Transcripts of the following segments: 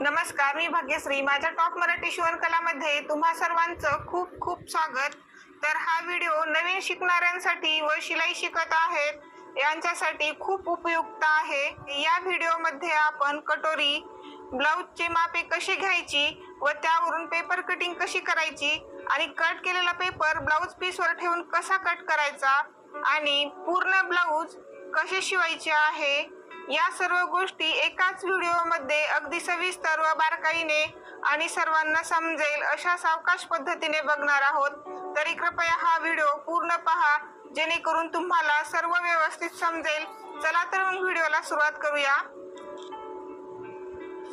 नमस्कार, मी भाग्यश्री. माझ्या टॉप मराठी शिवणकलामध्ये तुम्हा सर्वांचं खूप खूप स्वागत. तर हा व्हिडिओ नवीन शिकणाऱ्यांसाठी व शिलाई शिकत आहेत यांच्यासाठी खूप उपयुक्त आहे. या व्हिडिओमध्ये आपण कटोरी, ब्लाऊजची मापे कशी घ्यायची व त्यावरून पेपर कटिंग कशी करायची आणि कट केलेला पेपर ब्लाऊज पीसवर ठेवून कसा कट करायचा आणि पूर्ण ब्लाऊज कसे शिवायचे आहे, या सर्व गोष्टी एकाच व्हिडिओमध्ये अगदी सविस्तर व बारकाईने आणि सर्वांना समजेल अशा सावकाश पद्धतीने बघणार आहोत. तरी कृपया हा व्हिडिओ पूर्ण पहा जेणेकरून तुम्हाला सर्व व्यवस्थित समजेल. चला तर मग व्हिडिओला सुरुवात करूया.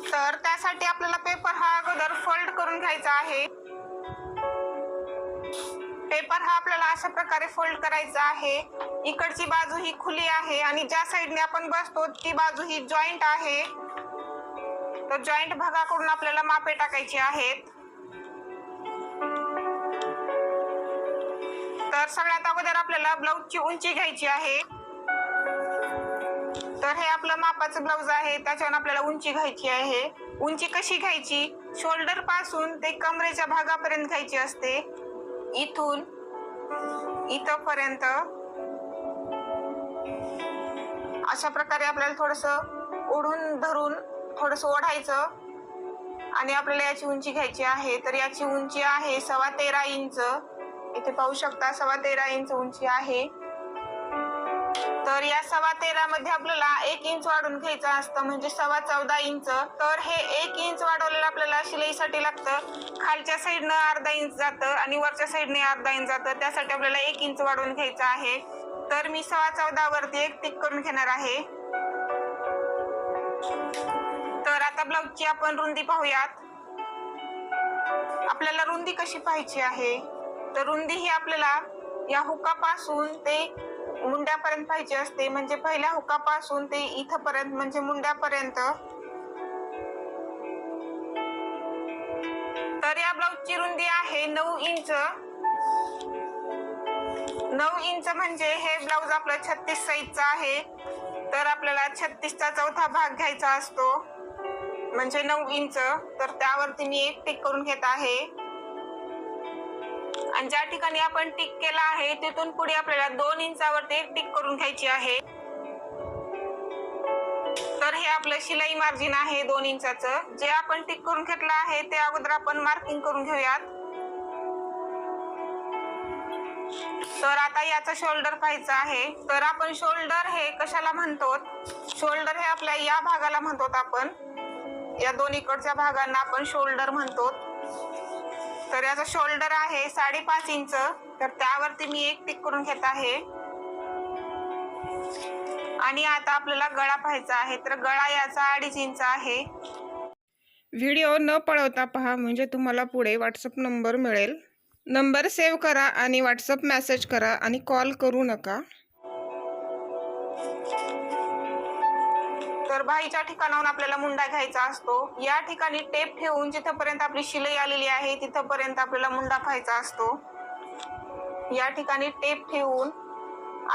तर त्यासाठी आपल्याला पेपर हा अगोदर फोल्ड करून घ्यायचा आहे. पेपर हा आपल्याला अशा प्रकारे फोल्ड करायचा आहे. इकडची बाजू ही खुली आहे आणि ज्या साइडने आपण बसतो ती बाजू ही जॉइंट आहे. तर जॉइंट भागाकडून आपल्याला मापे टाकायची आहेत. तर सगळ्यात अगोदर आपल्याला ब्लाऊजची उंची घ्यायची आहे. तर हे आपलं मापाचं ब्लाऊज आहे, त्याच्यावर आपल्याला उंची घ्यायची आहे. उंची कशी घ्यायची? शोल्डर पासून ते कमरेच्या भागापर्यंत घ्यायची असते. इथून इथपर्यंत अशा प्रकारे आपल्याला थोडंसं ओढून धरून थोडंसं ओढायचं आणि आपल्याला याची उंची घ्यायची आहे. तर याची उंची आहे 13.25 इंच. इथे पाहू शकता 13.25 इंच उंची आहे. तर या 13.25 मध्ये आपल्याला 1 इंच वाढून घ्यायचं असतं, म्हणजे 14.25 इंच. तर हे 1 इंच वाढवलेलं आपल्याला शिलाईसाठी लागतं. खालच्या साईडनं अर्धा इंच जातं आणि वरच्या साईडने अर्धा इंच जातं. त्यासाठी आपल्याला 1 इंच वाढवून घ्यायचं आहे. तर मी 14.25 वरती एक टिक करून घेणार आहे. तर आता ब्लाऊजची आपण रुंदी पाहूयात. आपल्याला रुंदी कशी पाहायची आहे? तर रुंदी ही आपल्याला या हुकापासून ते मुंड्यापर्यंत पाहिजे असते, म्हणजे पहिल्या हुकापासून ते इथपर्यंत म्हणजे मुंड्यापर्यंत. तर या ब्लाऊजची रुंदी आहे 9 इंच. 9 इंच म्हणजे हे ब्लाऊज आपलं 36 साईजचं आहे. तर आपल्याला 36चा चौथा भाग घ्यायचा असतो, म्हणजे 9 इंच. तर त्यावरती मी एक टिक करून घेत आहे आणि ज्या ठिकाणी आपण टिक केला आहे तिथून पुढे आपल्याला 2 इंचावरती एक टिक करून घ्यायची आहे. तर हे आपलं शिलाई मार्जिन आहे 2 इंचाचं. जे आपण टिक करून घेतलं आहे ते अगोदर आपण मार्किंग करून घेऊयात. तर आता याचा शोल्डर पाहायचा आहे. तर आपण शोल्डर हे कशाला म्हणतो? शोल्डर हे आपल्या या भागाला म्हणतो. आपण या दोन्हीकडच्या भागांना आपण शोल्डर म्हणतो. तर याचा शोल्डर आहे 5.5 इंच. तर त्यावरती मी एक टिक करून घेत आहे आणि आता आपल्याला गळा पाहायचा आहे. तर गळा याचा 2.5 इंच आहे. व्हिडिओ न पळवता पहा, म्हणजे तुम्हाला पुढे व्हॉट्सअप नंबर मिळेल. नंबर सेव्ह करा आणि व्हॉट्सअप मेसेज करा आणि कॉल करू नका. तर बाहीच्या ठिकाणाहून आपल्याला मुंडा घ्यायचा असतो. या ठिकाणी टेप ठेवून जिथपर्यंत आपली शिलाई आलेली आहे तिथपर्यंत आपल्याला मुंडा पाहायचा असतो. या ठिकाणी टेप ठेवून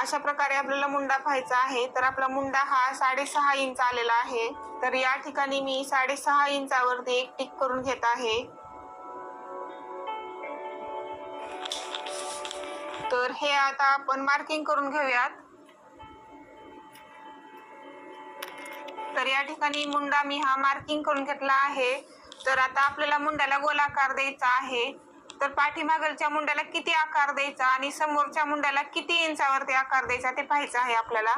अशा प्रकारे आपल्याला मुंडा पाहायचा आहे. तर आपला मुंडा हा 6.5 इंच आलेला आहे. तर या ठिकाणी मी 6.5 इंचावरती एक टिक करून घेत आहे. तर हे आता आपण मार्किंग करून घेऊयात. तर या ठिकाणी मुंडा मी हा मार्किंग करून घेतला आहे. तर आता आपल्याला मुंड्याला गोलाकार द्यायचा आहे. तर पाठीमागच्या मुंड्याला किती आकार द्यायचा आणि समोरच्या मुंड्याला किती इंचावरती आकार द्यायचा ते पाहायचं आहे आपल्याला.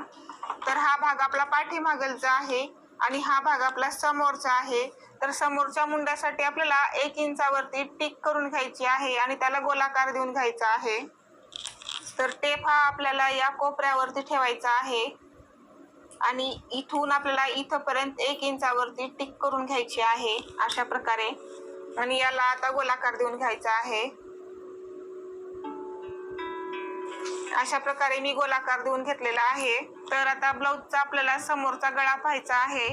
तर हा भाग आपला पाठीमागचा आहे आणि हा भाग आपला समोरचा आहे. तर समोरच्या मुंड्यासाठी आपल्याला 1 इंचावरती टिक करून घ्यायची आहे आणि त्याला गोलाकार देऊन घ्यायचा आहे. तर टेप हा आपल्याला या कोपऱ्यावरती ठेवायचा आहे आणि इथून आपल्याला इथपर्यंत 1 इंचावरती टिक करून घ्यायची आहे अशा प्रकारे. आणि याला आता गोलाकार देऊन घ्यायचा आहे. अशा प्रकारे मी गोलाकार देऊन घेतलेला आहे. तर आता ब्लाऊजचा आपल्याला समोरचा गळा पाहायचा आहे.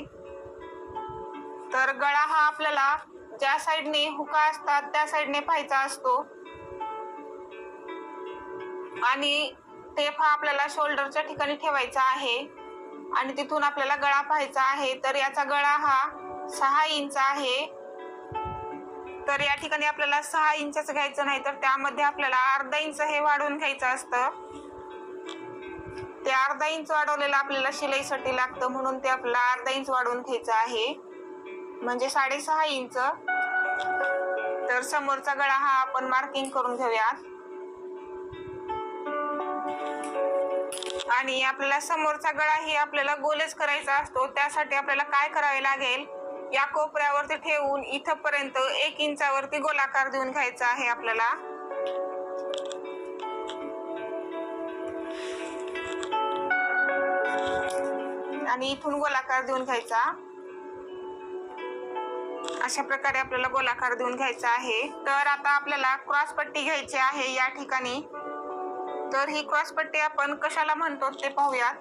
तर गळा हा आपल्याला ज्या साईडने हुका असतात त्या साईडने पाहायचा असतो आणि टेप हा आपल्याला शोल्डरच्या ठिकाणी ठेवायचा आहे आणि तिथून आपल्याला गळा पाहायचा आहे. तर याचा गळा हा 6 इंच आहे, तर या ठिकाणी आपल्याला 6 इंचच घ्यायचं नाही, तर त्यामध्ये आपल्याला अर्धा इंच हे वाढवून घ्यायचं असतं. ते अर्धा इंच वाढवलेलं आपल्याला शिलाईसाठी लागतं, म्हणून ते आपल्याला अर्धा इंच वाढवून घ्यायचं आहे, म्हणजे 6.5 इंच. तर समोरचा गळा हा आपण मार्किंग करून घेऊयात. आणि आपल्याला समोरचा गळा ही आपल्याला गोलच करायचा असतो. त्यासाठी आपल्याला काय करावे लागेल, या कोपऱ्यावरती ठेवून इथपर्यंत 1 इंचावरती गोलाकार देऊन घ्यायचा आहे आपल्याला. आणि इथून गोलाकार देऊन घ्यायचा. अशा प्रकारे आपल्याला गोलाकार देऊन घ्यायचा आहे. तर आता आपल्याला क्रॉस पट्टी घ्यायची आहे या ठिकाणी. तर ही क्रॉस पट्टी आपण कशाला म्हणतो ते पाहूयात.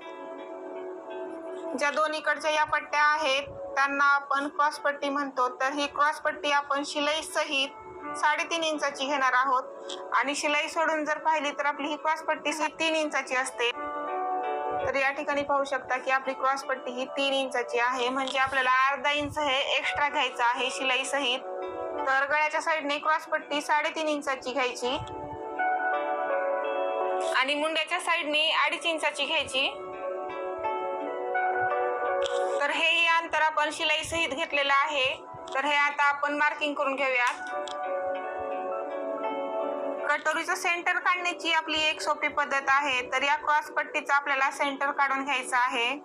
ज्या दोन्हीकडच्या या पट्ट्या आहेत त्यांना आपण क्रॉस पट्टी म्हणतो. तर ही क्रॉस पट्टी आपण शिलाई सहित 3.5 इंचाची घेणार आहोत. आणि शिलाई सोडून जर पाहिली तर आपली ही क्रॉस पट्टी 3 इंचाची असते. तर या ठिकाणी पाहू शकता की आपली क्रॉस पट्टी ही 3 इंचाची आहे, म्हणजे आपल्याला अर्धा इंच हे एक्स्ट्रा घ्यायचं आहे शिलाई सहित. तर गळ्याच्या साईडने क्रॉस पट्टी 3.5 इंचाची घ्यायची आणि मुंड्याच्या साईडने 2.5 इंचाची घ्यायची. तर हे अंतर आपण शिलाई सहित घेतलेलं आहे. तर हे आता आपण मार्किंग करून घेऊयात. कटोरीचं सेंटर काढण्याची आपली एक सोपी पद्धत आहे. तर या क्रॉस पट्टीचा आपल्याला सेंटर काढून घ्यायचा आहे.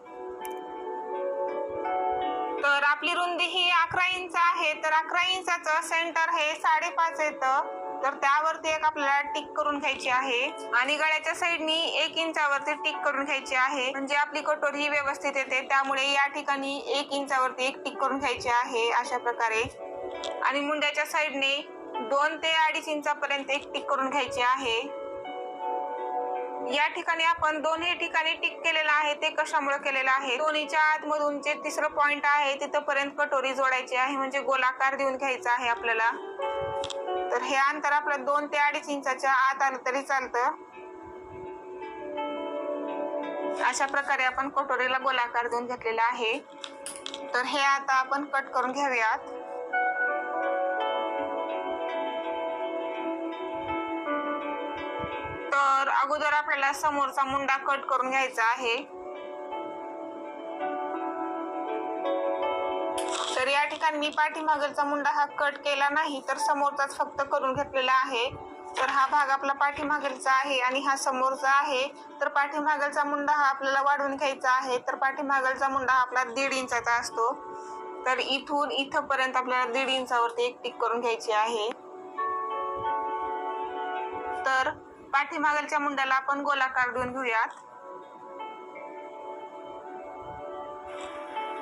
तर आपली रुंदी ही 11 इंच आहे. तर 11 इंचाचं सेंटर हे 5.5 येतं. तर त्यावरती एक आपल्याला टिक करून घ्यायची आहे आणि गळ्याच्या साईडनी 1 इंचावरती टिक करून घ्यायची आहे, म्हणजे आपली कटोरी ही व्यवस्थित येते. त्यामुळे या ठिकाणी 1 इंचावरती एक टिक करून घ्यायची आहे अशा प्रकारे. आणि मुंड्याच्या साईडने 2 ते 2.5 इंचापर्यंत एक टिक करून घ्यायची आहे. या ठिकाणी आपण दोन्ही ठिकाणी टिक केलेला आहे ते कशामुळे केलेलं आहे, दोन्हीच्या आतमधून जे तिसरं पॉइंट आहे तिथपर्यंत कटोरी जोडायची आहे, म्हणजे गोलाकार देऊन घ्यायचा आहे आपल्याला. तर हे अंतर आपलं 2 ते 2.5 इंचाच्या आत आलं तरी चालतं. अशा प्रकारे आपण कटोरीला गोलाकार देऊन घेतलेला आहे. तर हे आता आपण कट करून घेऊयात. तर अगोदर आपल्याला समोरचा मुंडा कट करून घ्यायचा आहे. तर या ठिकाणी मी पाठीमागचा मुंडा हा कट केला नाही, तर समोरचाच फक्त करून घेतलेला आहे. तर हा भाग आपला पाठीमागचा आहे आणि हा समोरचा आहे. तर पाठीमागचा मुंडा हा आपल्याला वाढवून घ्यायचा आहे. तर पाठीमागचा मुंडा हा आपला 1.5 इंचाचा असतो. तर इथून इथपर्यंत आपल्याला 1.5 इंचावरती एक टिक करून घ्यायची आहे. तर पाठीमागच्या मुंड्याला आपण गोलाकार देऊन घेऊयात.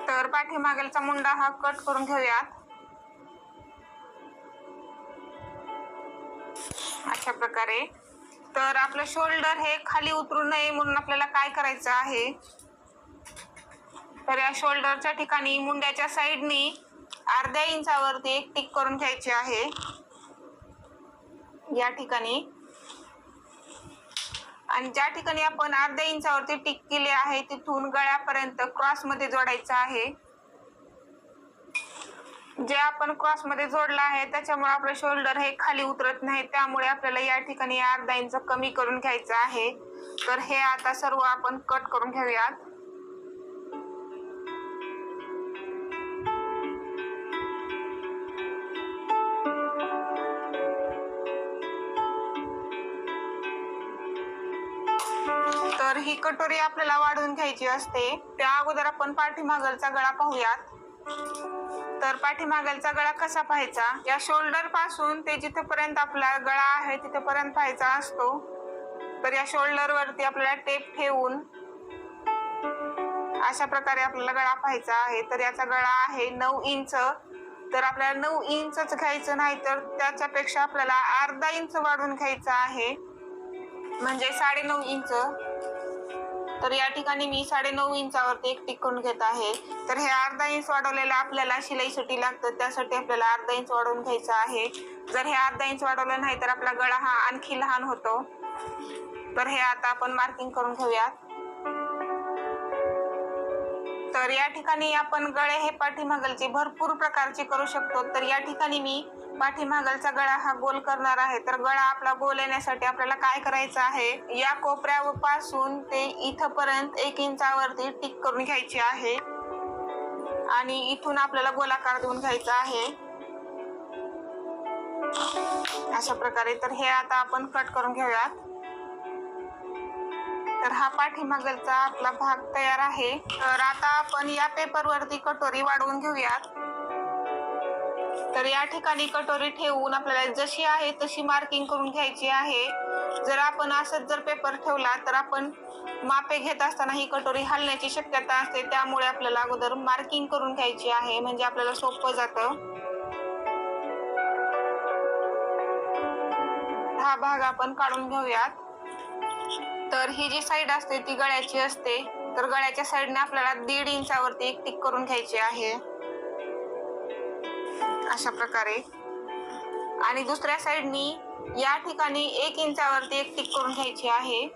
तर पाठीमागचा मुंडा हा कट करून घेऊयात अशा प्रकारे. तर आपलं शोल्डर हे खाली उतरू नये म्हणून आपल्याला काय करायचं आहे, तर या शोल्डरच्या ठिकाणी मुंड्याच्या साईडनी अर्ध्या इंचावरती एक टिक करून घ्यायची आहे या ठिकाणी. आणि ज्या ठिकाणी आपण अर्ध्या इंचावरती टिक केले आहे तिथून गळ्यापर्यंत क्रॉस मध्ये जोडायचं आहे. जे आपण क्रॉस मध्ये जोडलं आहे त्याच्यामुळे आपलं शोल्डर हे खाली उतरत नाही, त्यामुळे आपल्याला या ठिकाणी अर्धा इंच कमी करून घ्यायचं आहे. तर हे आता सर्व आपण कट करून घेऊयात. तर ही कटोरी आपल्याला वाढवून घ्यायची असते. त्या अगोदर आपण पाठीमागचा गळा पाहूयात. तर पाठीमागचा गळा कसा पाहायचा, या शोल्डर पासून ते जिथपर्यंत आपला गळा आहे तिथपर्यंत पाहायचा असतो. तर या शोल्डर वरती आपल्याला टेप ठेवून अशा प्रकारे आपल्याला गळा पाहायचा आहे. तर याचा गळा आहे 9 इंच. तर आपल्याला 9 इंचच घ्यायचं नाही, तर त्याच्यापेक्षा आपल्याला अर्धा इंच वाढवून घ्यायचा आहे, म्हणजे 9.5 इंच. तर या ठिकाणी मी 9.5 इंचावरती एक टिक करून घेत आहे. तर हे अर्धा इंच वाढवलेलं आपल्याला शिलाईसाठी लागतं, त्यासाठी आपल्याला अर्धा इंच वाढवून घ्यायचं आहे. जर हे अर्धा इंच वाढवलं नाही तर आपला गळा हा आणखी लहान होतो. तर हे आता आपण मार्किंग करून घेऊयात. तर या ठिकाणी आपण गळे हे पाठीमागलचे भरपूर प्रकारचे करू शकतो. तर या ठिकाणी मी पाठीमागलचा गळा हा गोल करणार आहे. तर गळा आपला गोल येण्यासाठी आपल्याला काय करायचं आहे, या कोपऱ्यापासून ते इथपर्यंत 1 इंचावरती टिक करून घ्यायची आहे आणि इथून आपल्याला गोलाकार देऊन घ्यायचा आहे अशा प्रकारे. तर हे आता आपण कट करून घेऊयात. तर हा पाठीमागलचा आपला भाग तयार आहे. तर आता आपण या पेपरवरती कटोरी वाढवून घेऊयात. तर या ठिकाणी कटोरी ठेवून आपल्याला जशी आहे तशी मार्किंग करून घ्यायची आहे. जर आपण असंच जर पेपर ठेवला तर आपण मापे घेत असताना ही कटोरी हलण्याची शक्यता असते. त्यामुळे आपल्याला अगोदर मार्किंग करून घ्यायची आहे, म्हणजे आपल्याला सोपं जातं. हा भाग आपण काढून घेऊयात. तर ही जी साईड असते ती गळ्याची असते. तर गळ्याच्या साईडने आपल्याला 1.5 इंचावरती एक टिक करून घ्यायची आहे अशा प्रकारे. आणि दुसऱ्या साईडनी या ठिकाणी 1 इंचावरती एक टिक करून घ्यायची आहे.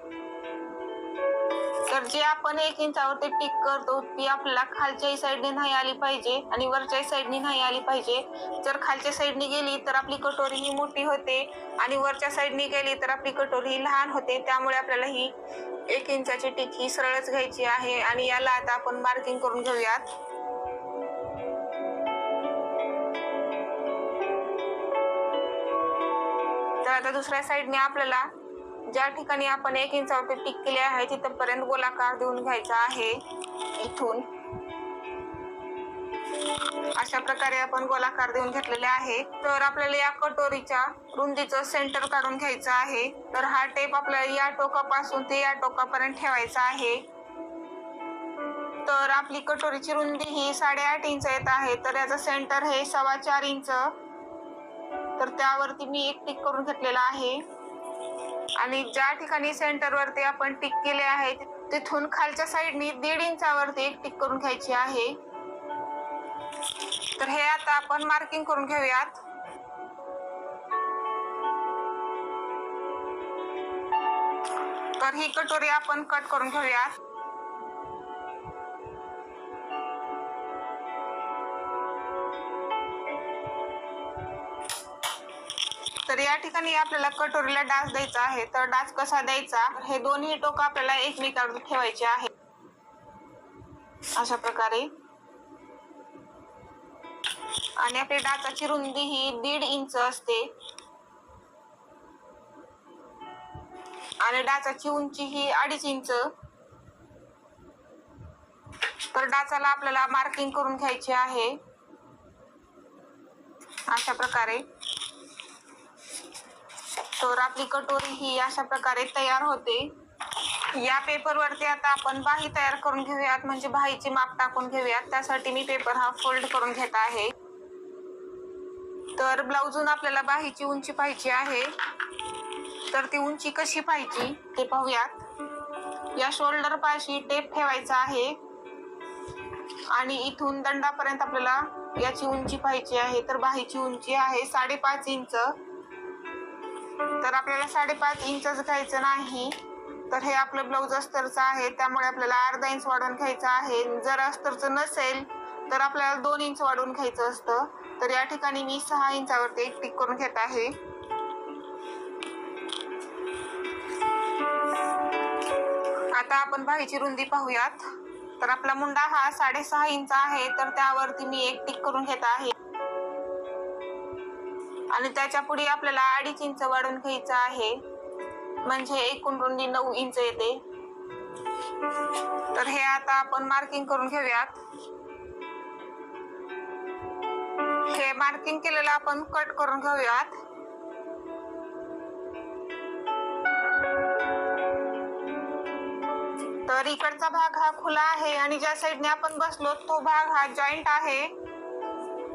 तर जे आपण 1 इंचावरती टिक करतो ती आपल्याला खालच्या साईडने नाही आली पाहिजे आणि वरच्या साईडने नाही आली पाहिजे. जर खालच्या साईडने गेली तर आपली कटोरी ही मोठी होते आणि वरच्या साईडने गेली तर आपली कटोरी ही लहान होते. त्यामुळे आपल्याला ही 1 इंचाची टिक ही सरळच घ्यायची आहे आणि याला आता आपण मार्किंग करून घेऊयात. तर आता दुसऱ्या साईडने आपल्याला ज्या ठिकाणी आपण 1 इंचावरती टिक केली आहे तिथपर्यंत गोलाकार देऊन घ्यायचा आहे. इथून अशा प्रकारे आपण गोलाकार देऊन घेतलेले आहे. तर आपल्याला या कटोरीच्या रुंदीचं सेंटर काढून घ्यायचं आहे. तर हा टेप आपल्याला या टोकापासून ते या टोकापर्यंत ठेवायचा आहे. तर आपली कटोरीची रुंदी ही 8.5 इंच येत आहे. तर याचं सेंटर हे 4.25 इंच. तर त्यावरती मी एक टिक करून घेतलेला आहे आणि ज्या ठिकाणी सेंटरवरती आपण टिक केले आहे तिथून खालच्या साईडनी 1.5 इंचावरती एक टिक करून घ्यायची आहे. तर हे आता आपण मार्किंग करून घेऊयात. तर ही कटोरी आपण कट करून घेऊयात. तर या ठिकाणी आपल्याला कटोरीला डास द्यायचा आहे. तर डास कसा द्यायचा, हे दोन्ही टोक आपल्याला एकमेकावर ठेवायचे आहे अशा प्रकारे. आणि आपली डाचाची रुंदी ही 1.5 इंच असते आणि डाचाची उंची ही 2.5 इंच. तर डाचाला आपल्याला मार्किंग करून घ्यायची आहे अशा प्रकारे. तर आपली कटोरी ही अशा प्रकारे तयार होते. या पेपरवरती आता आपण बाही तयार करून घेऊयात, म्हणजे बाहीचे माप टाकून घेऊयात. त्यासाठी मी पेपर हा फोल्ड करून घेत आहे. तर ब्लाउजून आपल्याला बाहीची उंची पाहिजे आहे. तर ती उंची कशी पाहिजे ते पाहूयात. या शोल्डर पाशी टेप ठेवायचा आहे आणि इथून दंडापर्यंत आपल्याला याची उंची पाहिजे आहे. तर बाहीची उंची आहे 5.5 इंच. तर आपल्याला 5.5 इंचच घ्यायचं नाही. तर हे आपलं ब्लाउज अस्तरचं आहे, त्यामुळे आपल्याला अर्धा इंच वाढवून घ्यायचं आहे. जर अस्तरचं नसेल तर आपल्याला 2 इंच वाढवून घ्यायचं असतं. तर या ठिकाणी मी 6 इंचावरती एक टिक करून घेत आहे. आता आपण बाहीची रुंदी पाहूयात. तर आपला मुंडा हा 6.5 इंच आहे. तर त्यावरती मी एक टिक करून घेत आहे आणि त्याच्या पुढे आपल्याला 2.5 इंच वाढवून घ्यायचं आहे, म्हणजे एकूण रुंदी 9 इंच येते. तर हे आता आपण मार्किंग करून घेऊयात. हे मार्किंग केलेलं आपण कट करून घेऊयात. तर इकडचा भाग हा खुला आहे आणि ज्या साईडने आपण बसलो तो भाग हा जॉईंट आहे.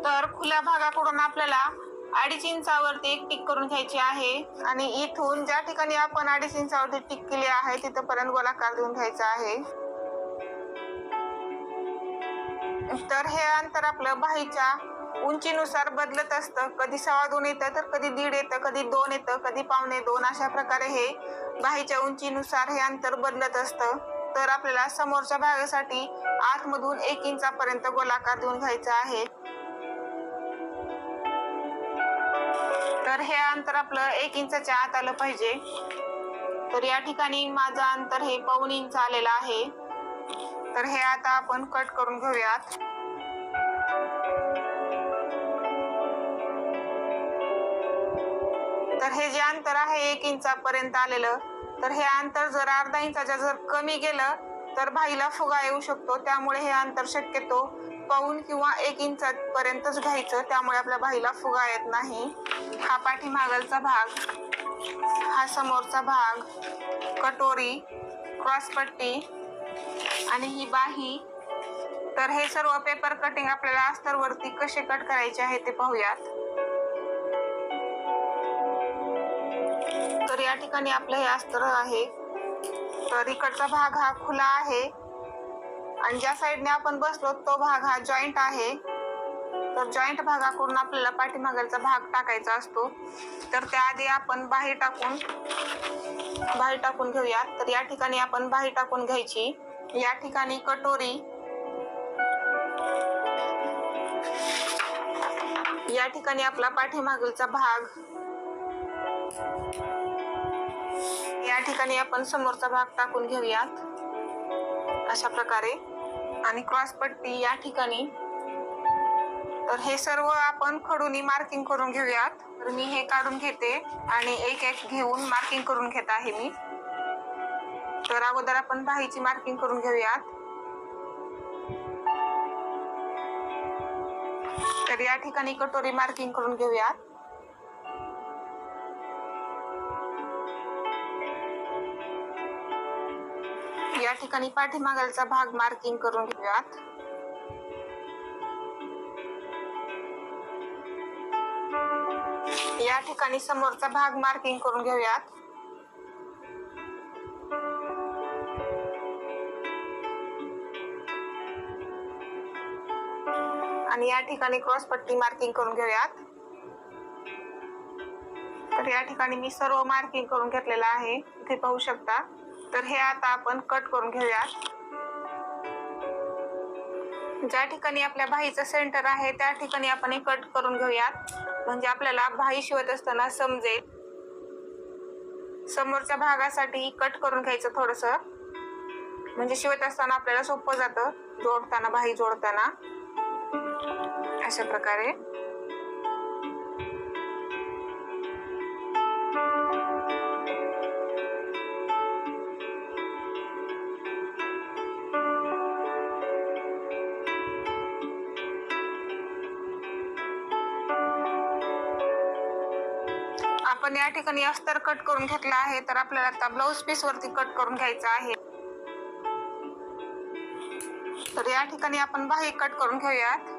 तर खुल्या भागाकडून आपल्याला 2.5 इंचावरती एक टिक करून घ्यायची आहे आणि इथून ज्या ठिकाणी आपण 2.5 इंचावरती टिक केली आहे तिथपर्यंत गोलाकार देऊन घ्यायचा आहे. तर हे अंतर आपलं बाहीच्या उंचीनुसार बदलत असतं. कधी 2.25 येतं, तर कधी 1.5 येतं, कधी 2 येतं, कधी 1.25 2. अशा प्रकारे हे बाहीच्या उंचीनुसार हे अंतर बदलत असतं. तर आपल्याला समोरच्या भागासाठी आतमधून 1 इंचापर्यंत गोलाकार देऊन घ्यायचा आहे. तर हे अंतर आपलं 1 इंचाच्या आत आलं पाहिजे. तर या ठिकाणी माझं अंतर हे 1.25 इंच आलेलं आहे. तर हे आता आपण कट करून घेऊयात. तर हे जे अंतर आहे 1 इंचापर्यंत आलेलं, तर हे अंतर जर अर्धा इंचाच्या जर कमी गेलं तर भाईला फुगा येऊ शकतो. त्यामुळे हे अंतर शक्यतो 1.25 किंवा 1 इंचापर्यंतच घ्यायचं. त्यामुळे आपल्या भाईला फुगा येत नाही. हा पाठीमागलचा भाग, हा समोरचा भाग, कटोरी, क्रॉसपट्टी आणि ही बाही. तर हे सर्व पेपर कटिंग आपल्याला अस्तरवरती कसे कट करायचे आहे ते पाहूयात. तर या ठिकाणी आपलं हे अस्तर आहे. तर इकडचा भाग हा खुला आहे आणि ज्या साईडने आपण बसलो तो भाग हा जॉईंट आहे. तर जॉईंट भागाकडून आपल्याला पाठीमागचा भाग टाकायचा असतो. तर त्याआधी आपण बाही टाकून घेऊयात. तर या ठिकाणी आपण बाही टाकून घ्यायची. या ठिकाणी कटोरी, या ठिकाणी आपला पाठीमागचा भाग, या ठिकाणी आपण समोरचा भाग टाकून घेऊयात अशा प्रकारे. आणि क्रॉसपट्टी या ठिकाणी. तर हे सर्व आपण खडूनी मार्किंग करून घेऊयात. तर मी हे काढून घेते आणि एक एक घेऊन मार्किंग करून घेत आहे मी. तर अगोदर आपण बाहीची मार्किंग करून घेऊयात. तर या ठिकाणी कटोरी मार्किंग करून घेऊयात. या ठिकाणी पाठीमागचा भाग मार्किंग करून घेऊयात. या ठिकाणी समोरचा भाग मार्किंग करून घेऊयात. आणि या ठिकाणी क्रॉसपट्टी मार्किंग करून घेऊयात. तर या ठिकाणी मी सर्व मार्किंग करून घेतलेलं आहे, इथे पाहू शकता. तर हे आता आपण कट करून घेऊयात. ज्या ठिकाणी आपल्या बाहीचं सेंटर आहे त्या ठिकाणी आपण हे कट करून घेऊयात, म्हणजे आपल्याला बाही शिवत असताना समजेल. समोरच्या भागासाठी कट करून घ्यायचं थोडंसं, म्हणजे शिवत असताना आपल्याला सोपं जातं जोडताना, बाही जोडताना अशा प्रकारे. आपण या ठिकाणी अस्तर कट करून घेतला आहे. तर आपल्याला आता ब्लाउज पीस वरती कट करून घ्यायचा आहे. तर या ठिकाणी आपण बाही कट करून घेऊयात.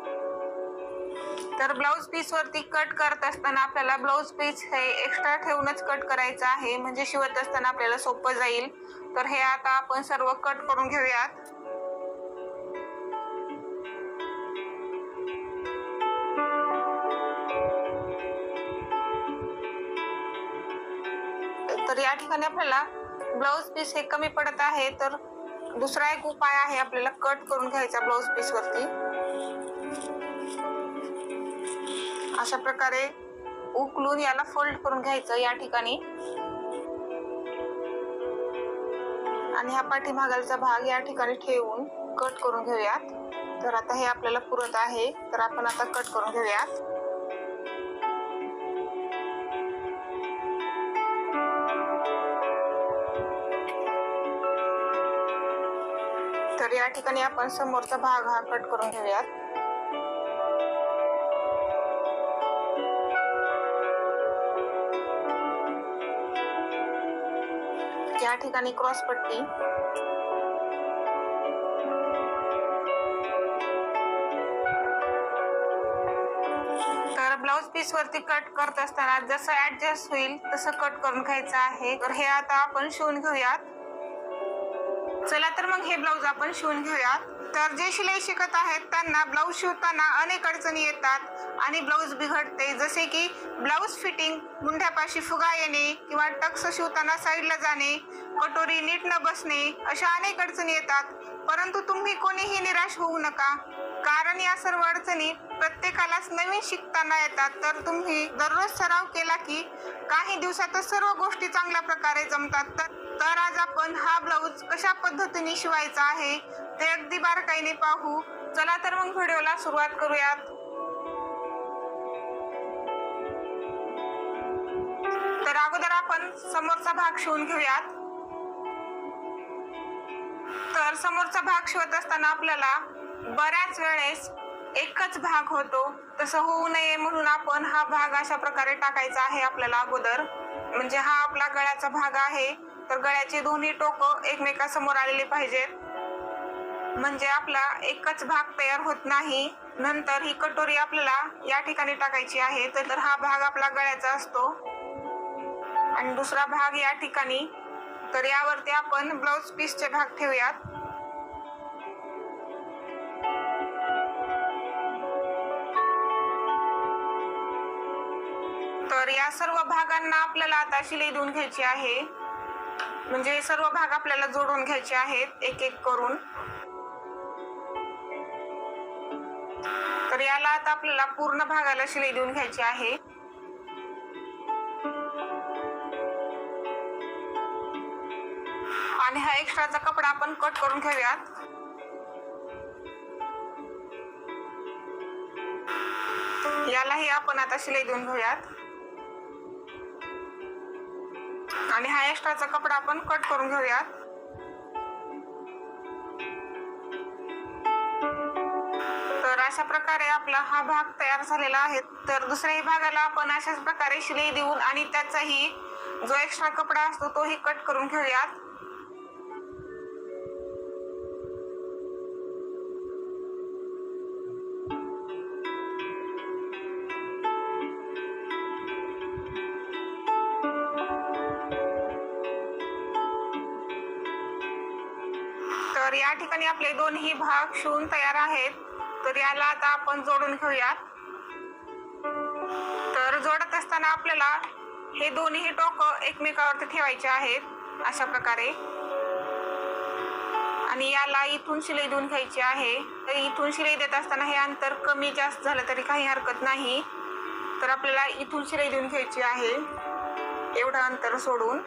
तर ब्लाउज पीस वरती कट करत असताना आपल्याला ब्लाउज पीस हे एक्स्ट्रा ठेवूनच कट करायचं आहे, म्हणजे शिवत असताना आपल्याला सोपं जाईल. तर हे आता आपण सर्व कट करून घेऊयात. तर या ठिकाणी आपल्याला ब्लाउज पीस हे कमी पडत आहे. तर दुसरा एक उपाय आहे, आपल्याला कट करून घ्यायचा ब्लाउज पीस वरती अशा प्रकारे उकलून याला फोल्ड करून घ्यायचं या ठिकाणी. आणि हा पाठीमागचा भाग या ठिकाणी ठेवून कट करून घेऊयात. तर आता हे आपल्याला पुरत आहे, तर आपण आता कट करून घेऊयात. तर या ठिकाणी आपण समोरचा भाग हा कट करून घेऊयात. या ठिकाणी क्रॉसपट्टी, तर ब्लाउज पीस वरती कट करत असताना जसं ऍडजस्ट होईल तसं कट करून घ्यायचं आहे. तर हे आता आपण शिवून घेऊयात. चला तर मग हे ब्लाउज आपण शिवून घेऊयात. तर जे शिलाई शिकत आहेत त्यांना ब्लाऊज शिवताना अनेक अडचणी येतात आणि ब्लाऊज बिघडते, जसे की ब्लाऊज फिटिंग, मुंढ्यापाशी फुगा येणे किंवा टक्स शिवताना साईडला जाणे, कटोरी नीट न बसणे, अशा अनेक अडचणी येतात. परंतु तुम्ही कोणीही निराश होऊ नका, कारण या सर्व अडचणी प्रत्येकालाच नवीन शिकताना येतात. तर तुम्ही दररोज सराव केला की काही दिवसातच सर्व गोष्टी चांगल्या प्रकारे जमतात. तर आज आपण हा ब्लाऊज कशा पद्धतीने शिवायचा आहे ते अगदी बारकाईने पाहू. चला तर मग व्हिडिओला सुरुवात करूयात. तर अगोदर आपण समोरचा भाग शिवून घेऊयात. तर समोरचा भाग शिवत असताना आपल्याला बऱ्याच वेळेस एकच भाग होतो, तसं होऊ नये म्हणून आपण हा भाग अशा प्रकारे टाकायचा आहे आपल्याला अगोदर. म्हणजे हा आपला गळ्याचा भाग आहे, तर गळ्याचे दोन्ही टोक एकमेकासमोर आलेले पाहिजेत, म्हणजे आपला एकच भाग तयार होत नाही. नंतर ही कटोरी आपल्याला या ठिकाणी टाकायची आहे, तर हा भाग आपला गळ्याचा असतो आणि दुसरा भाग या ठिकाणी. तर यावरती आपण ब्लाऊज पीसचे भाग ठेवूयात. तर या सर्व भागांना आपल्याला आता शिलाई देऊन घ्यायची आहे, म्हणजे सर्व भाग आपल्याला जोडून घ्यायचे आहेत एक एक करून. तर याला आता आपल्याला पूर्ण भागाला शिलाई देऊन घ्यायची आहे. आणि हा एक्स्ट्राचा कपडा आपण कट करून घेऊयात. यालाही आपण आता शिलाई देऊन घेऊयात आणि हा एक्स्ट्राचा कपडा आपण कट करून घेऊयात. तर अशा प्रकारे आपला हा भाग तयार झालेला आहे. तर दुसऱ्याही भागाला आपण अशाच प्रकारे शिलाई देऊन आणि त्याचाही जो एक्स्ट्रा कपडा असतो तोही कट करून घेऊयात. तर या ठिकाणी आपले दोन्ही भाग शिवून तयार आहेत. तर याला आता आपण जोडून घेऊयात. तर जोडत असताना आपल्याला हे दोन्ही टोक एकमेकावरती ठेवायचे आहेत अशा प्रकारे आणि याला इथून शिलाई देऊन घ्यायची आहे. तर इथून शिलाई देत असताना हे अंतर कमी जास्त झालं तरी काही हरकत नाही. तर आपल्याला इथून शिलाई देऊन घ्यायची आहे एवढं अंतर सोडून.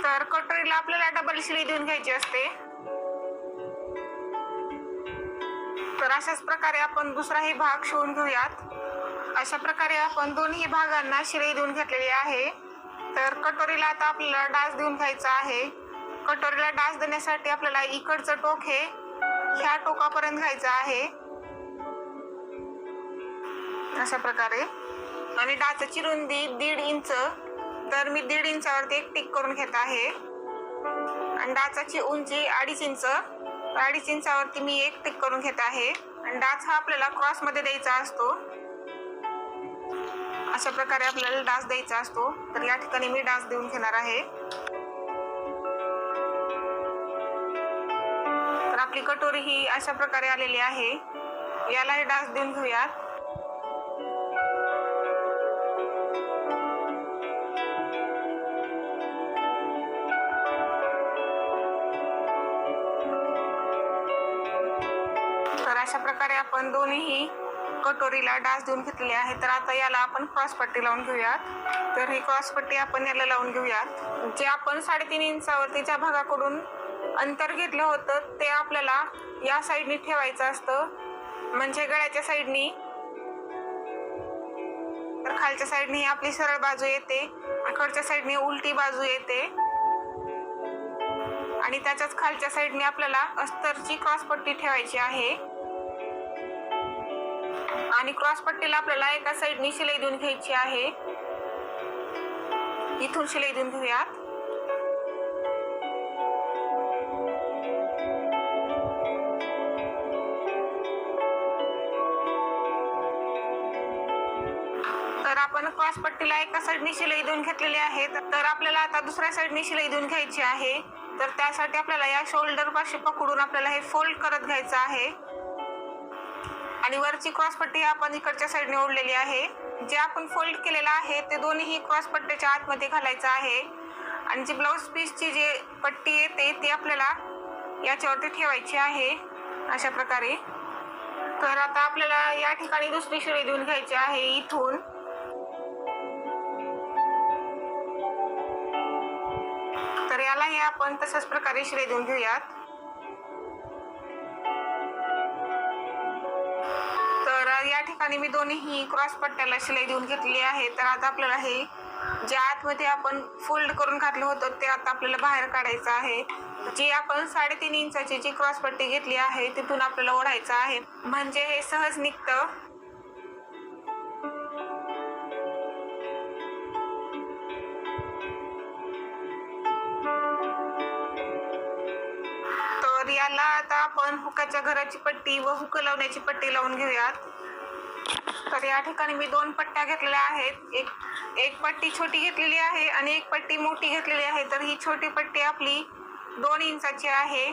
तर कटोरीला आपल्याला डबल शिलाई देऊन घ्यायची असते. तर अशाच प्रकारे आपण दुसराही भाग शिवून घेऊयात. अशा प्रकारे आपण दोन्ही भागांना शिलाई देऊन घेतलेली आहे. तर कटोरीला आता आपल्याला डास देऊन घ्यायचा आहे. कटोरीला डास देण्यासाठी आपल्याला इकडचं टोक हे ह्या टोकापर्यंत घ्यायचं आहे अशा प्रकारे. आणि डाचाची रुंदी 1.5 इंच, तर मी 1.5 इंचावरती एक टिक करून घेत आहे. आणि डाचाची उंची 2.5 इंच, 2.5 इंचावरती मी एक टिक करून घेत आहे. आणि डाच हा आपल्याला क्रॉस मध्ये द्यायचा असतो, अशा प्रकारे आपल्याला डास द्यायचा असतो. तर या ठिकाणी मी डास देऊन घेणार आहे. तर आपली कटोरी ही अशा प्रकारे आलेली आहे. यालाही डास देऊन घेऊयात. तर अशा प्रकारे आपण दोन्ही कटोरीला डास देऊन घेतलेले आहे. तर आता याला आपण क्रॉस पट्टी लावून घेऊयात. तर ही क्रॉस पट्टी आपण याला लावून घेऊयात. जे आपण 3.5 इंचावरती ज्या भागाकडून अंतर घेतलं होतं ते आपल्याला या साईडनी ठेवायचं असतं, म्हणजे गळ्याच्या साईडनी. तर खालच्या साईडनी आपली सरळ बाजू येते, इकडच्या साईडनी उलटी बाजू येते आणि त्याच्याच खालच्या साईडनी आपल्याला अस्तरची क्रॉस पट्टी ठेवायची आहे. आणि क्रॉस पट्टीला आपल्याला एका साईडनी शिलाई देऊन घ्यायची आहे. इथून शिलाई देऊन घेऊयात. तर आपण क्रॉस पट्टीला एका साईडने शिलाई देऊन घेतलेली आहे. तर आपल्याला आता दुसऱ्या साईडने शिलाई देऊन घ्यायची आहे. तर त्यासाठी आपल्याला या शोल्डर पाशी पकडून आपल्याला हे फोल्ड करत घ्यायचं आहे आणि वरची क्रॉस पट्टी आपण इकडच्या साईडने ओढलेली आहे. जे आपण फोल्ड केलेलं आहे ते दोन्ही क्रॉस पट्टीच्या आतमध्ये घालायचं आहे आणि जी ब्लाऊज पीसची जी पट्टी येते ती आपल्याला याच्यावरती ठेवायची आहे अशा प्रकारे. तर आता आपल्याला या ठिकाणी दुसरी शिलाई देऊन घ्यायची आहे इथून. तर यालाही आपण तशाच प्रकारे शिलाई देऊन घेऊयात. तर या ठिकाणी मी दोन्ही क्रॉस पट्ट्याला शिलाई देऊन घेतली आहे. तर आता आपल्याला हे जे आतमध्ये आपण फोल्ड करून घातलं होतं ते आता आपल्याला बाहेर काढायचं आहे. जी आपण 3.5 इंचाची जी क्रॉस पट्टी घेतली आहे तिथून आपल्याला ओढायचं आहे, म्हणजे हे सहज निघतं. तर याला आता आपण हुकाच्या घराची पट्टी व हुक लावण्याची पट्टी लावून घेऊयात. तर या ठिकाणी मी 2 पट्ट्या घेतलेल्या आहेत. एक पट्टी छोटी घेतलेली आहे आणि एक पट्टी मोठी घेतलेली आहे. तर ही छोटी पट्टी आपली 2 इंचाची आहे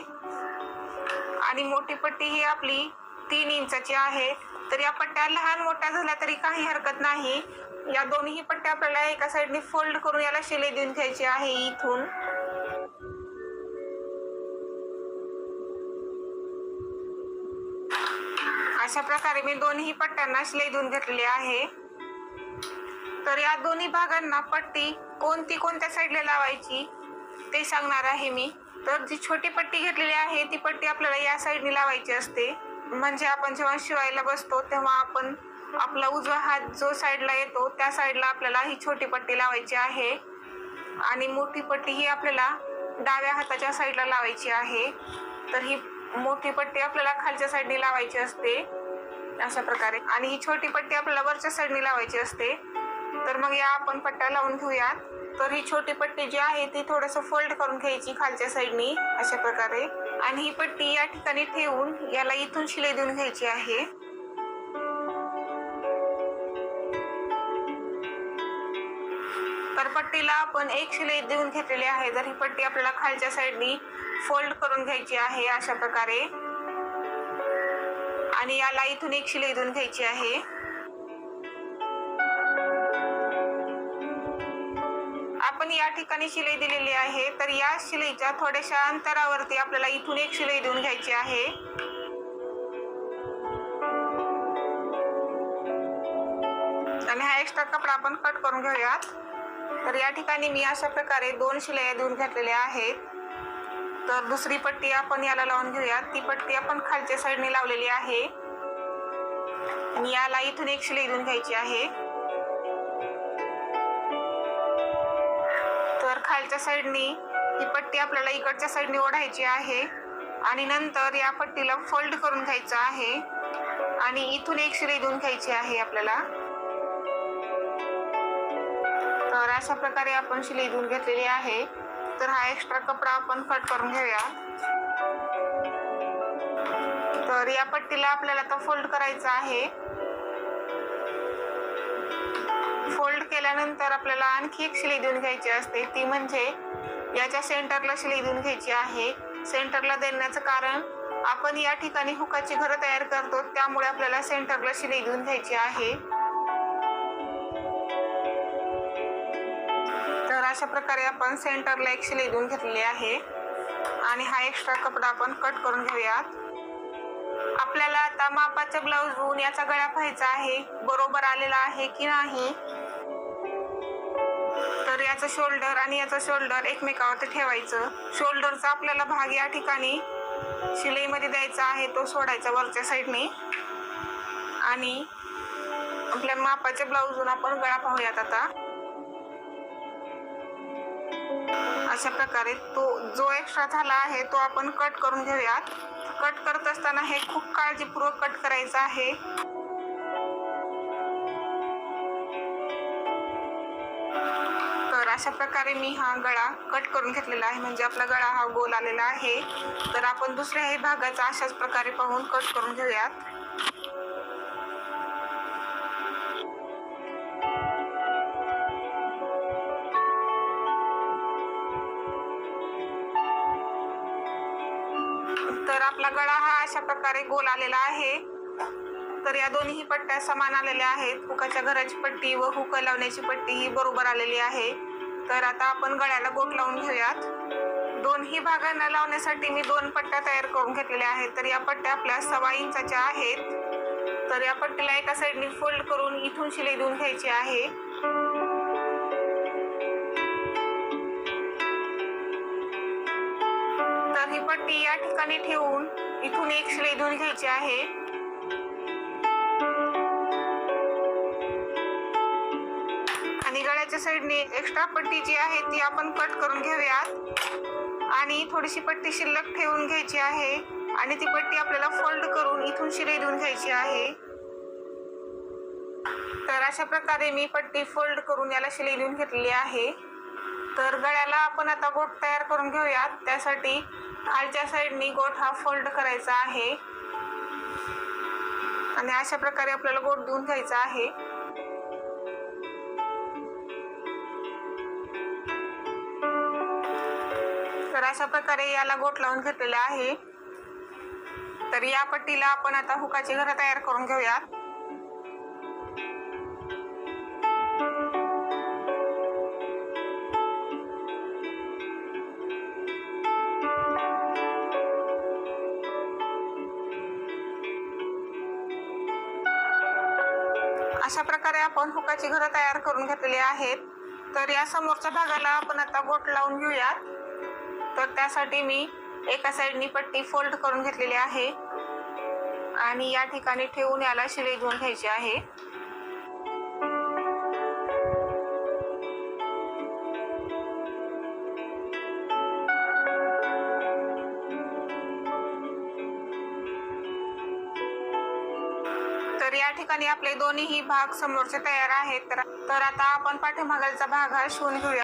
आणि मोठी पट्टी ही आपली 3 इंचाची आहे. तर या पट्ट्या लहान मोठ्या झाल्या तरी काही हरकत नाही. या दोन्ही पट्ट्या आपल्याला एका साईडने फोल्ड करून याला शिलाई देऊन घ्यायची आहे इथून. अशा प्रकारे मी दोन्ही पट्ट्यांना शिलाई देऊन घेतलेली आहे. तर या दोन्ही भागांना पट्टी कोणत्या साईडला लावायची ते सांगणार आहे मी. तर जी छोटी पट्टी घेतलेली आहे ती पट्टी आपल्याला या साईडने लावायची असते, म्हणजे आपण जेव्हा शिवायला बसतो तेव्हा आपण आपला उजवा हात जो साईडला येतो त्या साईडला आपल्याला ही छोटी पट्टी लावायची आहे आणि मोठी पट्टी ही आपल्याला डाव्या हाताच्या साईडला लावायची आहे. तर ही मोठी पट्टी आपल्याला खालच्या साईडने लावायची असते अशा प्रकारे आणि ही छोटी पट्टी आपल्याला वरच्या साईडने लावायची असते. तर मग या आपण पट्ट्या लावून घेऊयात. तर ही छोटी पट्टी जी आहे ती थोडंसं फोल्ड करून घ्यायची खालच्या साईडनी अशा प्रकारे आणि ही पट्टी या ठिकाणी ठेवून याला इथून शिलाई देऊन घ्यायची आहे. तर पट्टीला आपण एक शिलाई देऊन घेतलेली आहे. तर ही पट्टी आपल्याला खालच्या साईडनी फोल्ड करून घ्यायची आहे अशा प्रकारे आणि याला इथून एक शिलाई देऊन घ्यायची आहे. आपण या ठिकाणी शिलाई दिलेली आहे. तर या शिलाईच्या थोड्याशा अंतरावरती आपल्याला इथून एक शिलाई देऊन घ्यायची आहे आणि हा एक्स्ट्रा कपडा आपण कट करून घेऊयात. तर या ठिकाणी मी अशा प्रकारे 2 शिलाया देऊन घेतलेल्या आहेत. तर दुसरी पट्टी आपण याला लावून घेऊयात. ती पट्टी आपण खालच्या साईडने लावलेली आहे आणि याला इथून एक शिलाई देऊन घ्यायची आहे. तर खालच्या साईडने ही पट्टी आपल्याला इकडच्या साईडने ओढायची आहे आणि नंतर या पट्टीला फोल्ड करून घ्यायचं आहे आणि इथून एक शिलाई देऊन घ्यायची आहे आपल्याला. तर अशा प्रकारे आपण शिलाई देऊन घेतलेली आहे. तर हा एक्स्ट्रा कपडा आपण कट करून घेऊया. तर या पट्टीला आपल्याला आता फोल्ड करायचं आहे. फोल्ड केल्यानंतर आपल्याला आणखी एक शिलाई देऊन घ्यायची असते, ती म्हणजे याच्या सेंटरला शिलाई देऊन घ्यायची आहे. सेंटरला देण्याचं कारण आपण या ठिकाणी हुकाची घरं तयार करतो, त्यामुळे आपल्याला सेंटरला शिलाई देऊन घ्यायची आहे. तर अशा प्रकारे आपण सेंटरला एक शिलाई देऊन घेतलेली आहे आणि हा एक्स्ट्रा कपडा आपण कट करून घेऊयात. आपल्याला आता मापाच्या ब्लाऊजवरून याचा गळा पाहायचा आहे, बरोबर आलेला आहे की नाही. तर याचं शोल्डर आणि याचं शोल्डर एकमेकावरती ठेवायचं. शोल्डरचा आपल्याला भाग या ठिकाणी शिलाईमध्ये द्यायचा आहे, तो सोडायचा वरच्या साईडने आणि आपल्या मापाच्या ब्लाऊजवरून आपण गळा पाहूयात. आता अशा प्रकारे तो जो एक्स्ट्रा झाला आहे तो आपण कट करून घेऊयात. कट करत असताना हे खूप काळजीपूर्वक कट करायचं आहे. तर अशा प्रकारे मी हा गळा कट करून घेतलेला आहे, म्हणजे आपला गळा हा गोल आलेला आहे. तर आपण दुसऱ्याही भागाचा अशाच प्रकारे पाहून कट करून घेऊयात. तर आपला गळा हा अशा प्रकारे गोल आलेला आहे. तर या दोन्ही पट्ट्या समान आलेल्या आहेत. हुकाच्या घराची पट्टी व हुक लावण्याची पट्टी ही बरोबर आलेली आहे. तर आता आपण गळ्याला गोट लावून घेऊयात. दोन्ही भागांना लावण्यासाठी मी 2 पट्ट्या तयार करून घेतलेल्या आहेत. तर या पट्ट्या आपल्या 1.25 इंचाच्या आहेत. तर या पट्टीला एका साईडने फोल्ड करून इथून शिलाई देऊन घ्यायची आहे. तर ही पट्टी या ठिकाणी ठेवून इथून एक शिलाई देऊन घ्यायची आहे. आणि गळ्याच्या साईडने एक्स्ट्रा पट्टी जी आहे ती आपण कट करून घेऊयात आणि थोडीशी पट्टी शिल्लक ठेवून घ्यायची आहे. आणि ती पट्टी आपल्याला फोल्ड करून इथून शिलाई देऊन घ्यायची आहे. तर अशा प्रकारे मी पट्टी फोल्ड करून याला शिलाई देऊन घेतलेली आहे. तर गळ्याला आपण आता गोट तयार करून घेऊयात. त्यासाठी खालच्या साईडनी गोट हा फोल्ड करायचा आहे आणि अशा प्रकारे आपल्याला गोट देऊन घ्यायचा आहे. तर अशा प्रकारे याला गोट लावून घेतलेला आहे. तर या पट्टीला आपण आता हुकाची घरं तयार करून घेऊयात. अशा प्रकारे आपण हुकाची घरं तयार करून घेतलेली आहेत. तर या समोरच्या भागाला आपण आता गोट लावून घेऊयात. तर त्यासाठी मी एका साईडनी पट्टी फोल्ड करून घेतलेली आहे आणि या ठिकाणी ठेवून याला शिलाई देऊन घ्यायची आहे. तर या ठिकाणी आपले दोन्ही भाग समोरचे तयार आहेत. तर आता आपण पाठीमागचा भाग हा शिवून घेऊया.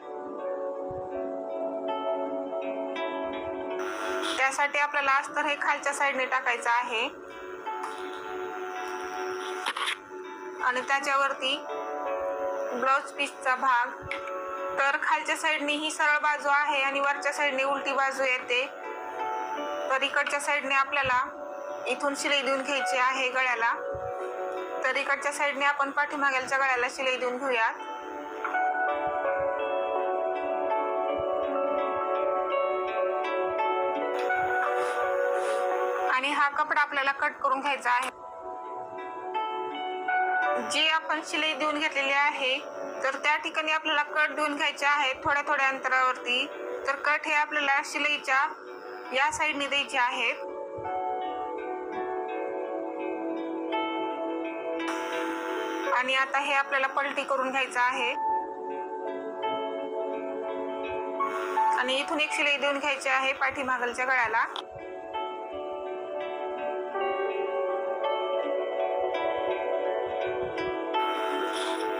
त्यासाठी आपल्याला अस्तर हे खालच्या साईडने टाकायचं आहे आणि त्याच्यावरती ब्लाउज पीसचा भाग. तर खालच्या साईडने ही सरळ बाजू आहे आणि वरच्या साईडने उलटी बाजू येते. तर इकडच्या साईडने आपल्याला इथून शिलाई देऊन घ्यायची आहे गळ्याला. तर इकडच्या साईडने आपण पाठीमागच्या गळ्याला शिलाई देऊन घेऊयात. आणि हा कपडा आपल्याला कट करून घ्यायचा आहे. जी आपण शिलाई देऊन घेतलेली आहे तर त्या ठिकाणी आपल्याला कट देऊन घ्यायचे आहे थोड्या थोड्या अंतरावरती. तर कट हे आपल्याला शिलाईच्या या साईडने द्यायचे आहेत. आणि आता हे आपल्याला पलटी करून घ्यायचं आहे आणि इथून एक शिलाई देऊन घ्यायची आहे पाठीमागच्या गळ्याला.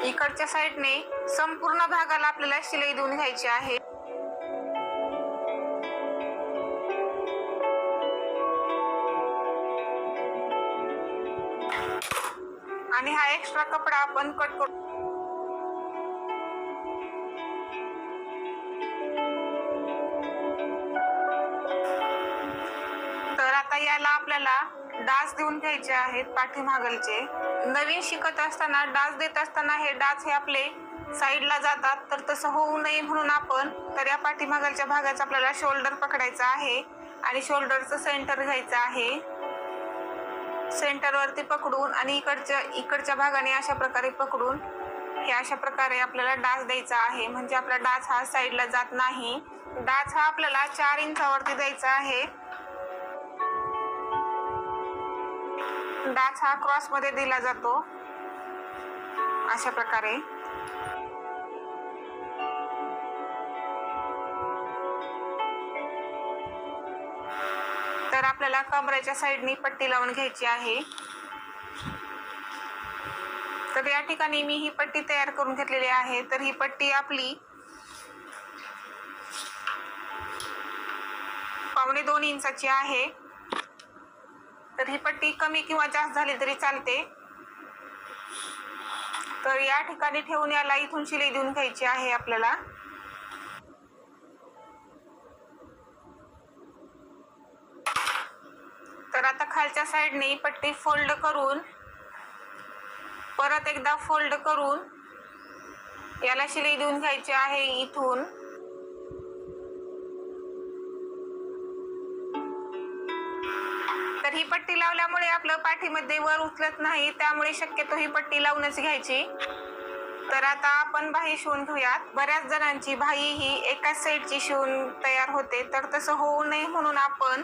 इकडच्या साईडने संपूर्ण भागाला आपल्याला शिलाई देऊन घ्यायची आहे. आणि हा एक्स्ट्रा कपडा आपण कट करू. तर आता याला आपल्याला डास देऊन घ्यायचे आहेत पाठीमागलचे. नवीन शिकत असताना डास देत असताना हे डास हे आपले साईडला जातात. तर तसं होऊ नये म्हणून आपण तर या पाठीमागलच्या भागाचा आपल्याला शोल्डर पकडायचा आहे आणि शोल्डरचं सेंटर घ्यायचं आहे. सेंटरवरती पकडून आणि इकडच्या भागाने अशा प्रकारे पकडून हे अशा प्रकारे आपल्याला डास द्यायचा आहे. म्हणजे आपला डास हा साईडला जात नाही. डास हा आपल्याला 4 इंचावरती द्यायचा आहे. डाच हा क्रॉस मध्ये दिला जातो अशा प्रकारे. तर आपल्याला कमरेच्या साईडनी पट्टी लावून घ्यायची आहे. तर या ठिकाणी मी ही पट्टी तयार करून घेतलेली आहे. तर ही पट्टी आपली 1.25 इंचाची आहे. तर ही पट्टी कमी किंवा जास्त झाली तरी चालते. तर या ठिकाणी ठेवून याला इथून शिलाई देऊन घ्यायची आहे आपल्याला. खालच्या साईडने पट्टी फोल्ड करून परत एकदा फोल्ड करून याला शिलाई देऊन घ्यायची आहे इथून. तर ही पट्टी लावल्यामुळे आपलं पाठीमध्ये वर उचलत नाही, त्यामुळे शक्यतो ही पट्टी लावूनच घ्यायची. तर आता आपण बाही शिवून घेऊयात. बऱ्याच जणांची बाही ही एकाच साईडची शिवून तयार होते, तर तसं होऊ नये म्हणून आपण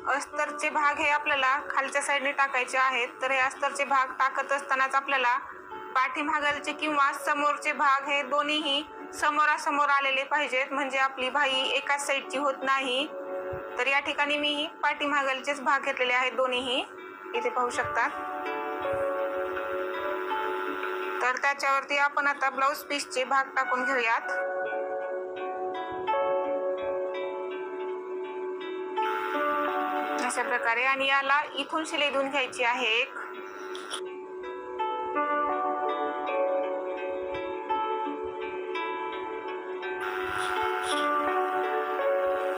अस्तरचे भाग हे आपल्याला खालच्या साईडने टाकायचे आहेत. तर हे अस्तरचे भाग टाकत असतानाच आपल्याला पाठीमागलचे किंवा समोरचे भाग हे दोन्हीही समोरासमोर आलेले पाहिजेत, म्हणजे आपली बाही एकाच साईडची होत नाही. तर या ठिकाणी मी पाठीमागलचेच भाग घेतलेले आहेत दोन्हीही, इथे पाहू शकतात. तर त्याच्यावरती आपण आता ब्लाउज पीसचे भाग टाकून घेऊयात. अशा प्रकारे, आणि याला इथून शिलाई देऊन घ्यायची आहे एक.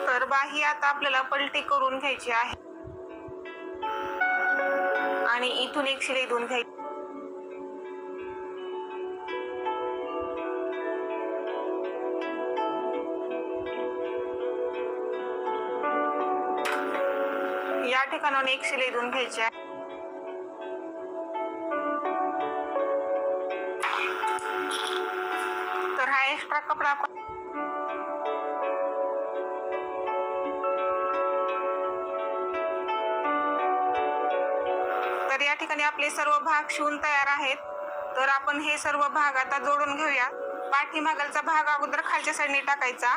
तर बाही आता आपल्याला पलटी करून घ्यायची आहे आणि इथून एक शिलाई देऊन घ्यायची. या ठिकाणाहून एक शिलाई देऊन घ्यायची आहे. तर हा एक्स्ट्रा कपडा आपण तर या ठिकाणी आपले सर्व भाग शिवून तयार आहेत. तर आपण हे सर्व भाग आता जोडून घेऊया. पाठीमागलचा भाग अगोदर खालच्या साईडने टाकायचा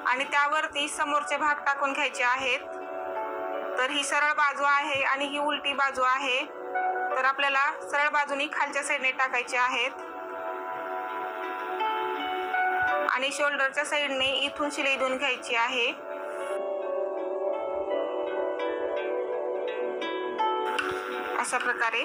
आणि त्यावरती समोरचे भाग टाकून घ्यायचे आहेत. तर ही सरळ बाजू आहे आणि ही उलटी बाजू आहे. तर आपल्याला सरळ बाजूनी खालच्या साईडने टाकायचे आहेत आणि शोल्डरच्या साईडने इथून शिलाई देऊन घ्यायची आहे. अशा प्रकारे.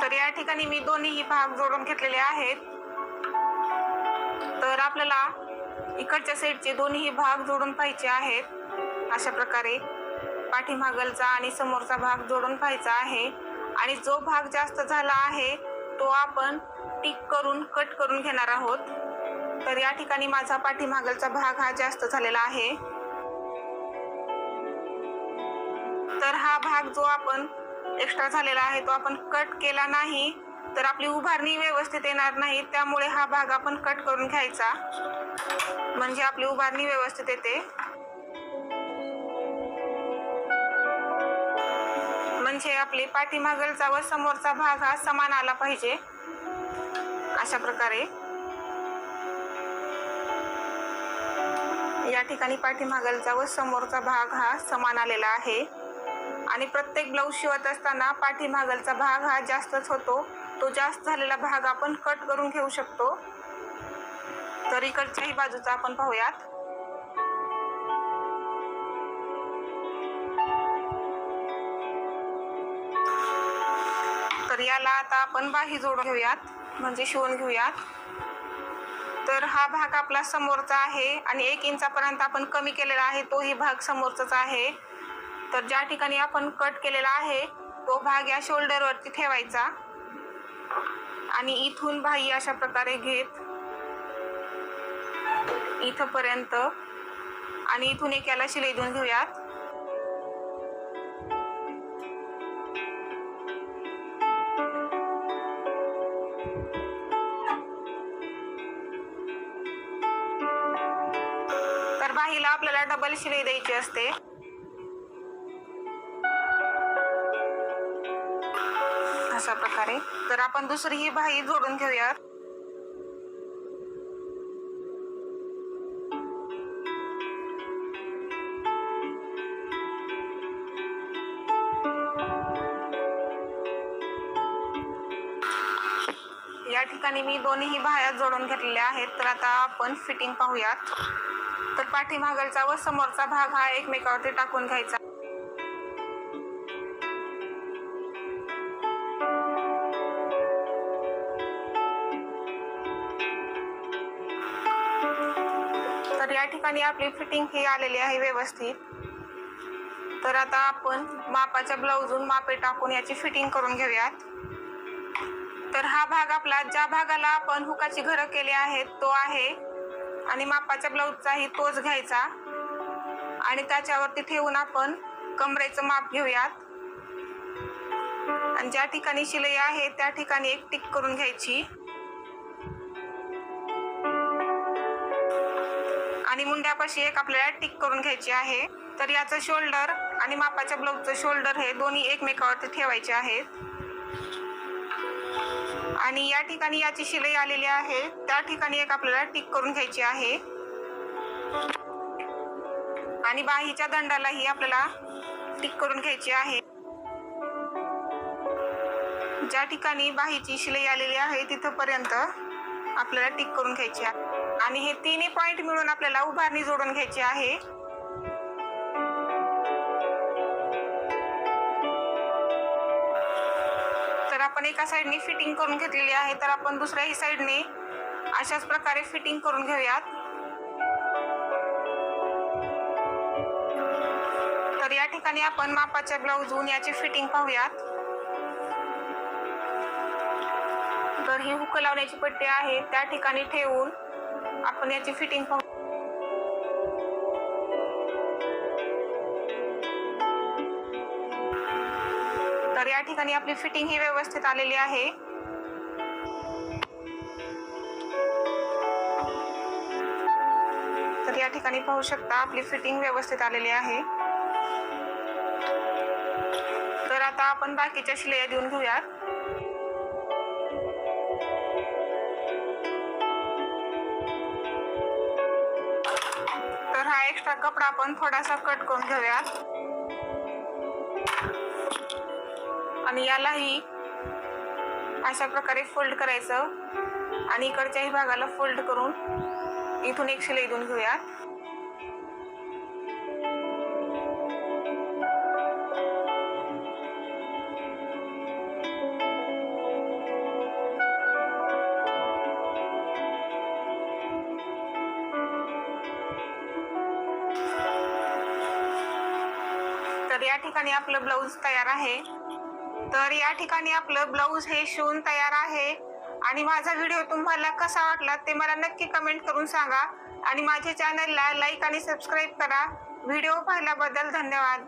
तर या ठिकाणी मी दोन्ही भाग जोडून घेतलेले आहेत. तर आपल्याला इकडच्या साईडचे दोन्ही भाग जोडून पाहिजे आहेत. अशा प्रकारे पाठीमागलचा आणि समोरचा भाग जोडून पाहायचा आहे आणि जो भाग जास्त झाला आहे तो आपण टिक करून कट करून घेणार आहोत. तर या ठिकाणी माझा पाठीमागलचा भाग हा जास्त झालेला आहे. तर हा भाग जो आपण एक्स्ट्रा झालेला आहे तो आपण कट केला नाही तर आपली उभारणी व्यवस्थित येणार नाही. त्यामुळे हा भाग आपण कट करून घ्यायचा, म्हणजे आपली उभारणी व्यवस्थित येते. म्हणजे आपली पाठीमागलचा व समोरचा भाग हा समान आला पाहिजे. अशा प्रकारे या ठिकाणी पाठीमागलचा व समोरचा भाग हा समान आलेला आहे. आणि प्रत्येक ब्लाऊज शिवत असताना पाठीमागलचा भाग हा जास्तच होतो. तो जास्त झालेला भाग आपण कट करून घेऊ शकतो. तर इकडच्याही बाजूचा आपण पाहूयात. तर याला आता आपण बाही जोडून घेऊयात, म्हणजे शिवून घेऊयात. तर हा भाग आपला समोरचा आहे आणि 1 इंचापर्यंत आपण कमी केलेला आहे, तोही भाग समोरचाच आहे. तर ज्या ठिकाणी आपण कट केलेला आहे तो भाग या शोल्डरवरती ठेवायचा आणि इथून बाही अशा प्रकारे घेत इथपर्यंत आणि इथून एक याला शिलाई देऊन घेऊयात. तर बाहीला आपल्याला डबल शिलाई द्यायची असते. अशा प्रकारे. तर आपण दुसरी ही बाही जोडून घेऊयात. या ठिकाणी मी दोन्ही बाह्या जोडून घेतलेल्या आहेत. तर आता आपण फिटिंग पाहूयात. तर पाठीमागलचा व समोरचा भाग हा एकमेकावरती टाकून घ्यायचा. ठिकाणी आपली फिटिंग ही आलेली आहे व्यवस्थित. तर आता आपण मापाच्या ब्लाऊजून मापे टाकून याची फिटिंग करून घेऊयात. तर हा भाग आपला, ज्या भागाला आपण हुकाची घरं केली आहेत तो आहे आणि मापाच्या ब्लाऊजचाही तोच घ्यायचा आणि त्याच्यावरती ठेवून आपण कमरेचं माप घेऊयात आणि ज्या ठिकाणी शिलाई आहे त्या ठिकाणी एक टिक करून घ्यायची आणि मुंड्यापाशी एक आपल्याला टिक करून घ्यायची आहे. तर याचं शोल्डर आणि मापाच्या ब्लाऊजचं शोल्डर हे दोन्ही एकमेकावरती ठेवायचे आहेत आणि या ठिकाणी याची शिलाई आलेली आहे त्या ठिकाणी एक आपल्याला टिक करून घ्यायची आहे आणि बाहीच्या दंडालाही आपल्याला टिक करून घ्यायची आहे. ज्या ठिकाणी बाहीची शिलाई आलेली आहे तिथपर्यंत आपल्याला टिक करून घ्यायची आहे आणि हे तिन्ही पॉइंट मिळून आपल्याला उभारणी जोडून घ्यायची आहे. तर आपण एका साईडने फिटिंग करून घेतलेली आहे, तर आपण दुसऱ्याही साईडने अशाच प्रकारे फिटिंग करून घेऊयात. तर या ठिकाणी आपण मापाच्या ब्लाऊजून याची फिटिंग पाहूयात. तर ही हुक लावण्याची पट्टी आहे त्या ठिकाणी ठेवून आपण याची फिटिंग पाहू. तर या ठिकाणी आपली फिटिंग ही व्यवस्थित आलेली आहे. तर या ठिकाणी पाहू शकता आपली फिटिंग व्यवस्थित आलेली आहे. तर आता आपण बाकीच्या शिलाई देऊन घेऊयात. तर हा एक्स्ट्रा कपडा आपण थोडासा कट करून घेऊयात आणि यालाही अशा प्रकारे फोल्ड करायचं आणि इकडच्याही भागाला फोल्ड करून इथून एक शिलाई देऊन घेऊयात. तर या ठिकाणी आपलं ब्लाऊज तयार आहे. तर या ठिकाणी आपलं ब्लाऊज हे शिवून तयार आहे आणि माझा व्हिडिओ तुम्हाला कसा वाटला ते मला नक्की कमेंट करून सांगा आणि माझ्या चॅनलला लाईक आणि सबस्क्राईब करा. व्हिडिओ पाहिल्याबद्दल धन्यवाद.